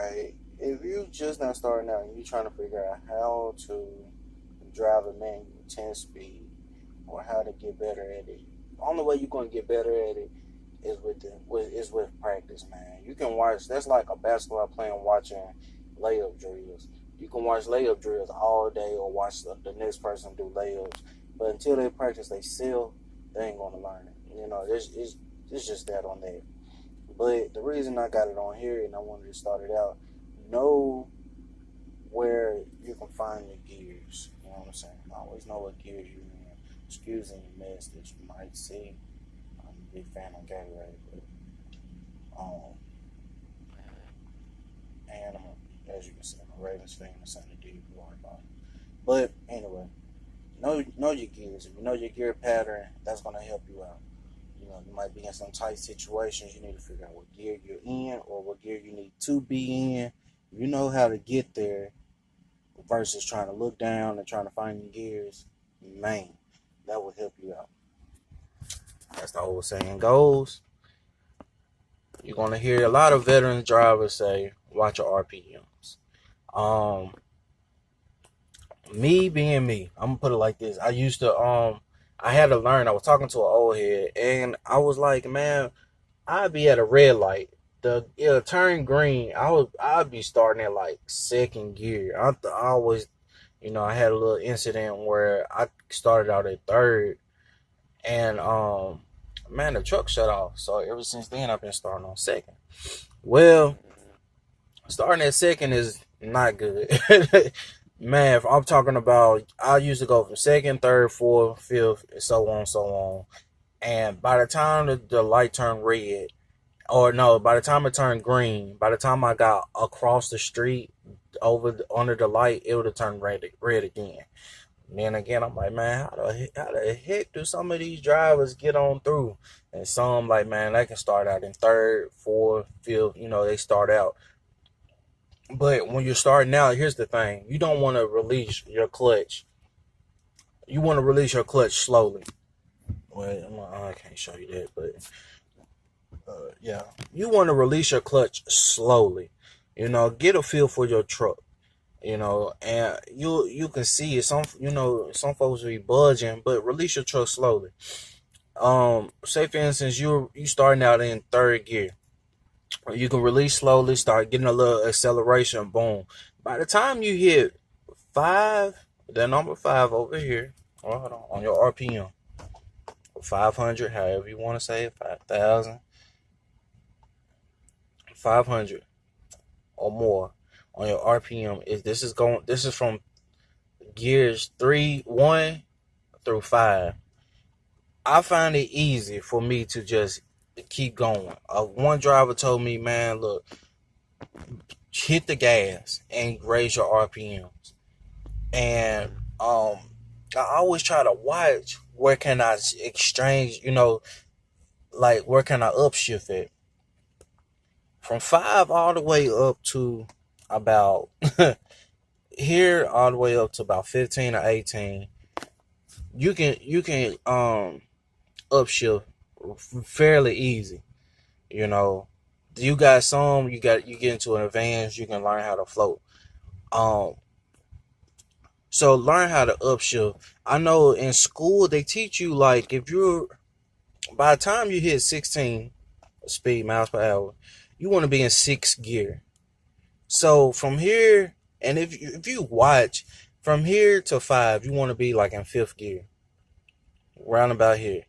Okay, if you just not starting out and you trying to figure out how to drive a manual 10 speed or how to get better at it, the only way you're gonna get better at it is with practice, man. You can watch. That's like a basketball player watching layup drills. You can watch layup drills all day or watch the next person do layups, but until they practice they still they ain't gonna learn it. It's just that on that. But the reason I got it on here and I wanted to start it out, know where you can find your gears. You know what I'm saying? Always know what gears you in. Excuse any mess that you might see. I'm a big fan of Gatorade, but and as you can see, I'm a Ravens fan. I'm Sunday D. About it. But anyway, know your gears. If you know your gear pattern, that's gonna help you out. You might be in some tight situations. You need to figure out what gear you're in or what gear you need to be in. You know how to get there versus trying to look down and trying to find your gears. Man, that will help you out. That's the old saying goes. You're going to hear a lot of veteran drivers say, watch your RPMs. Me being me, I'm going to put it like this. I had to learn. I was talking to an old head, and I was like, man, I'd be at a red light. It'll turn green. I'd be starting at like second gear. I always, I had a little incident where I started out at third, and man, the truck shut off. So ever since then, I've been starting on second. Well, starting at second is not good. Man, if I'm talking about, I used to go from second, third, fourth, fifth, and so on, so on. And by the time the light turned red, or no, by the time it turned green, by the time I got across the street under the light, it would have turned red again. And then again, I'm like, man, how the heck do some of these drivers get on through? And some, like, man, they can start out in third, fourth, fifth, they start out. But when you're starting out, here's the thing. You don't want to release your clutch. You want to release your clutch slowly. Well, I can't show you that, but yeah. You want to release your clutch slowly. Get a feel for your truck. And you can see it. Some folks will be budging, but release your truck slowly. Say for instance, you starting out in third gear. You can release slowly, start getting a little acceleration, boom. By the time you hit 5, the number 5 over here, hold on your RPM, 500, however you want to say it, 5,000, 500 or more on your RPM. This is from gears 1 through 5. I find it easy for me to just keep going. One driver told me, man, look, hit the gas and raise your RPMs. And I always try to watch where can I exchange, like where can I upshift it. From 5 all the way up to about here, all the way up to about 15 or 18. You can upshift fairly easy. You got some, you get into an advance, you can learn how to float. So learn how to upshift. I know in school they teach you, like, by the time you hit 16 speed miles per hour, you want to be in 6th gear. So from here, and if you watch from here to 5, you want to be like in 5th gear, round about here.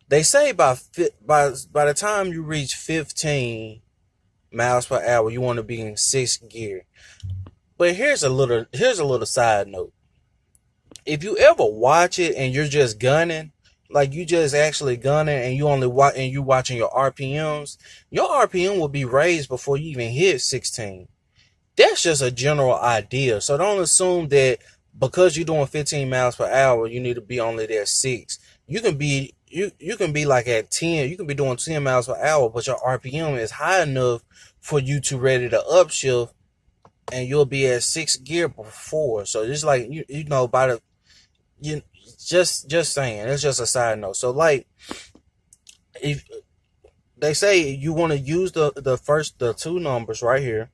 They say by the time you reach 15 miles per hour, you want to be in 6th gear. But here's a little side note. If you ever watch it and you're just gunning, like you just actually gunning and you watching your RPMs will be raised before you even hit 16. That's just a general idea. So don't assume that because you're doing 15 miles per hour, you need to be only there 6. You can be like at 10. You can be doing 10 miles per hour, but your RPM is high enough for you to ready to upshift, and you'll be at 6th gear before. So it's like just saying. It's just a side note. So like, if they say you want to use the 2 numbers right here,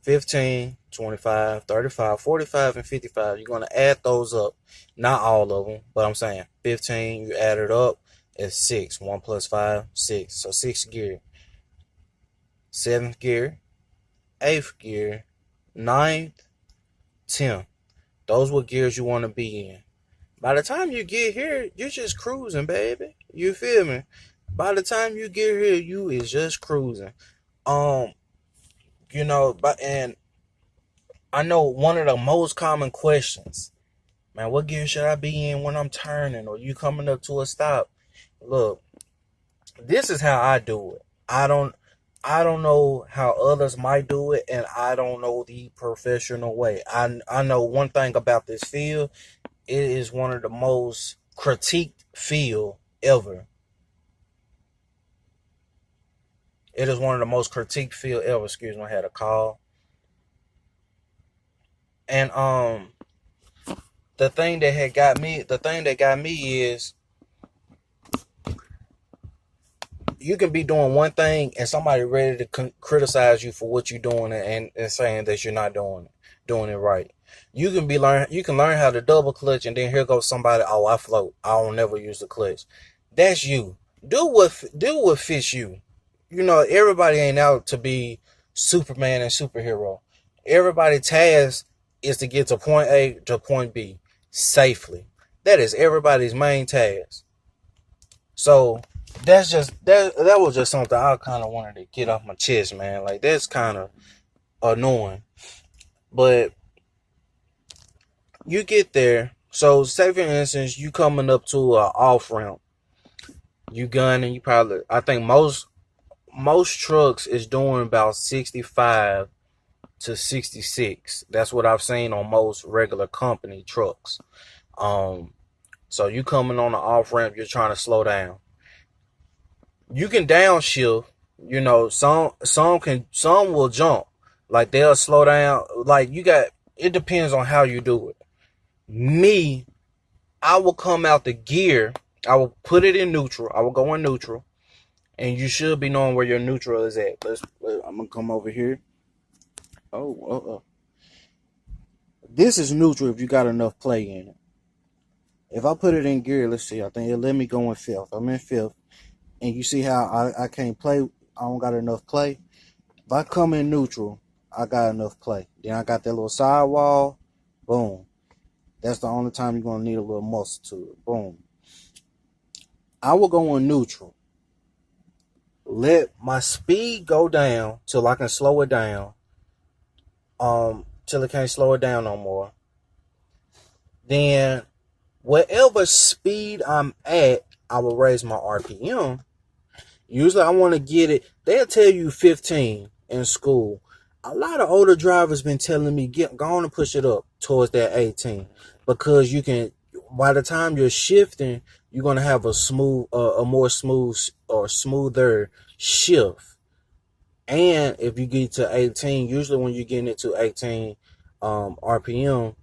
15, 25, 35, 45, and 55. You're going to add those up. Not all of them, but I'm saying 15, you add it up, it's 6. 1 plus 5, 6. So 6th gear, 7th gear, 8th gear, 9th, 10th. Those were gears you want to be in. By the time you get here, you're just cruising, baby. You feel me? By the time you get here, you is just cruising. Um, and I know one of the most common questions, man, what gear should I be in when I'm turning or you coming up to a stop? Look, this is how I do it. I don't know how others might do it, and I don't know the professional way. I know one thing about this field. It is one of the most critiqued field ever. It is one of the most critiqued field ever. Excuse me, I had a call. And the thing that got me is you can be doing one thing and somebody ready to criticize you for what you're doing and saying that you're not doing it right. You can learn how to double clutch, and then here goes somebody, oh, I float, I don't never use the clutch. That's you. Do what fits you. Everybody ain't out to be Superman and superhero. Everybody's task is to get to point A to point B safely. That is everybody's main task. So that was just something I kind of wanted to get off my chest, man. Like, that's kind of annoying. But you get there. So say for instance, you coming up to an off ramp. You gunning. I think most trucks is doing about 65 to 66. That's what I've seen on most regular company trucks. So you coming on the off ramp, you're trying to slow down. You can downshift. Some will jump. Like, they'll slow down. Like, it depends on how you do it. Me, I will come out the gear. I will put it in neutral. I will go in neutral. And you should be knowing where your neutral is at. I'm going to come over here. This is neutral if you got enough play in it. If I put it in gear, let's see. I think it'll let me go in 5th. I'm in 5th. And you see how I can't play. I don't got enough play. If I come in neutral, I got enough play. Then I got that little sidewall. Boom. That's the only time you're going to need a little muscle to it. Boom. I will go in neutral. Let my speed go down till I can slow it down. Till it can't slow it down no more. Then, whatever speed I'm at, I will raise my RPM. Usually I want to get it. They'll tell you 15 in school. A lot of older drivers been telling me, go on and push it up towards that 18. Because you can, by the time you're shifting, you're going to have a more smooth or smoother shift. And if you get to 18, usually when you're getting it to 18 RPM,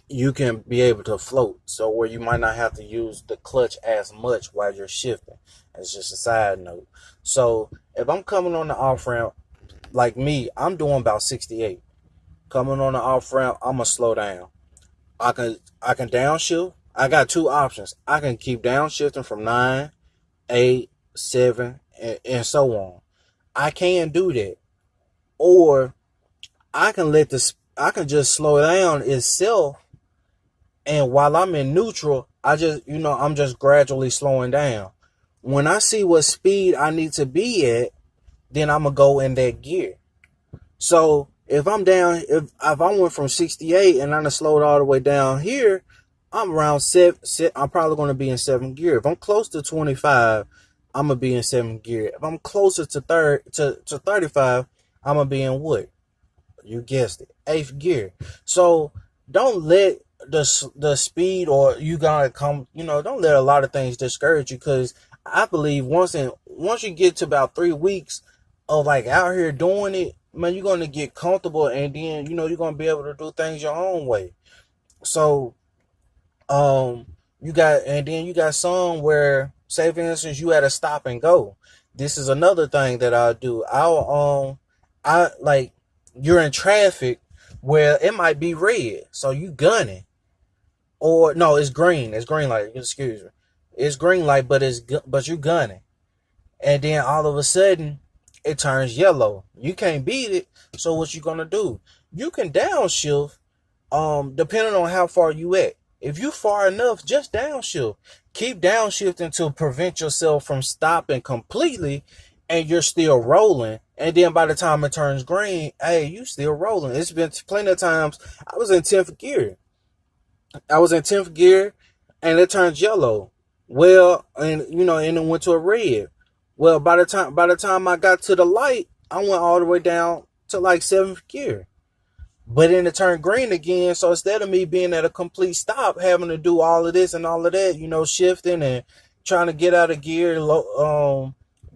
you can be able to float. So where you might not have to use the clutch as much while you're shifting. It's just a side note. So if I'm coming on the off ramp, like me, I'm doing about 68. Coming on the off ramp, I'm gonna slow down. I can downshift. I got two options. I can keep downshifting from 9, 8, 7, and so on. I can do that. Or I can just slow down itself, and while I'm in neutral, I'm just gradually slowing down. When I see what speed I need to be at, then I'm gonna go in that gear. So if I'm down, if I went from 68 and I slowed all the way down here, I'm around 7. I'm probably gonna be in 7th gear. If I'm close to 25, I'm gonna be in 7th gear. If I'm closer to 35, I'm gonna be in what? You guessed it, 8th gear. So don't let the speed, or you gotta come. Don't let a lot of things discourage you, because I believe once you get to about 3 weeks of like out here doing it, man, you're gonna get comfortable, and then you're gonna be able to do things your own way. So you got some where, say for instance, you had to stop and go. This is another thing that I'll do. I like you're in traffic where it might be red, so you gunning, or no, it's green. It's green light. Excuse me. It's green light, but you gunning, and then all of a sudden it turns yellow. You can't beat it. So what you gonna do? You can downshift, depending on how far you at. If you far enough, just downshift. Keep downshifting to prevent yourself from stopping completely, and you're still rolling. And then by the time it turns green, hey, you still rolling. It's been plenty of times. I was in 10th gear. And it turns yellow. Well, and and it went to a red. Well, by the time I got to the light, I went all the way down to like 7th gear. But then it turned green again. So instead of me being at a complete stop, having to do all of this and all of that, shifting and trying to get out of gear,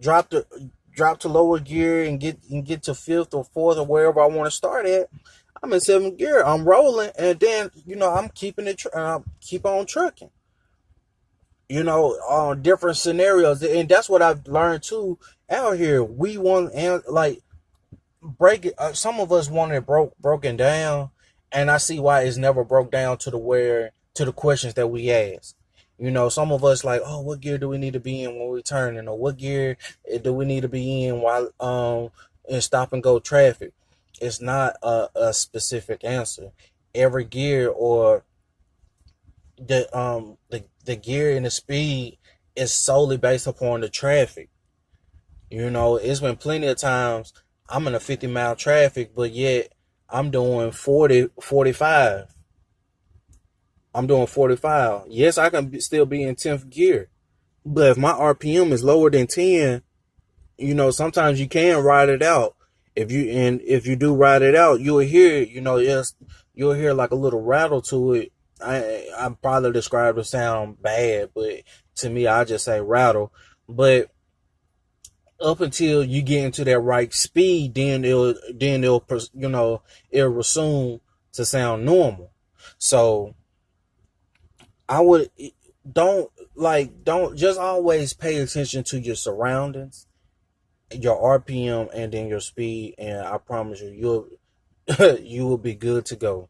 drop to lower gear and get to 5th or 4th or wherever I want to start at. I'm in 7th gear. I'm rolling, and then I'm keeping it. Keep on trucking. On different scenarios, and that's what I've learned too out here. We want, and like, break it. Some of us want it broken down, and I see why it's never broke down to the questions that we ask. Some of us like, oh, what gear do we need to be in when we're turning, or what gear do we need to be in while in stop and go traffic? It's not a specific answer. Every gear, or the gear and the speed, is solely based upon the traffic. It's been plenty of times I'm in a 50-mile traffic, but yet I'm doing 40, 45. I'm doing 45. Yes, I can still be in 10th gear, but if my RPM is lower than 10, sometimes you can ride it out. If you do ride it out, you'll hear, yes, you'll hear like a little rattle to it. I probably describe the sound bad, but to me, I just say rattle. But up until you get into that right speed, then it'll resume to sound normal. So I would don't just always pay attention to your surroundings, your RPM, and then your speed, and I promise you'll you will be good to go.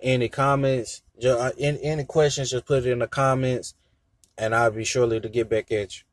Any comments, any questions, just put it in the comments, and I'll be surely to get back at you.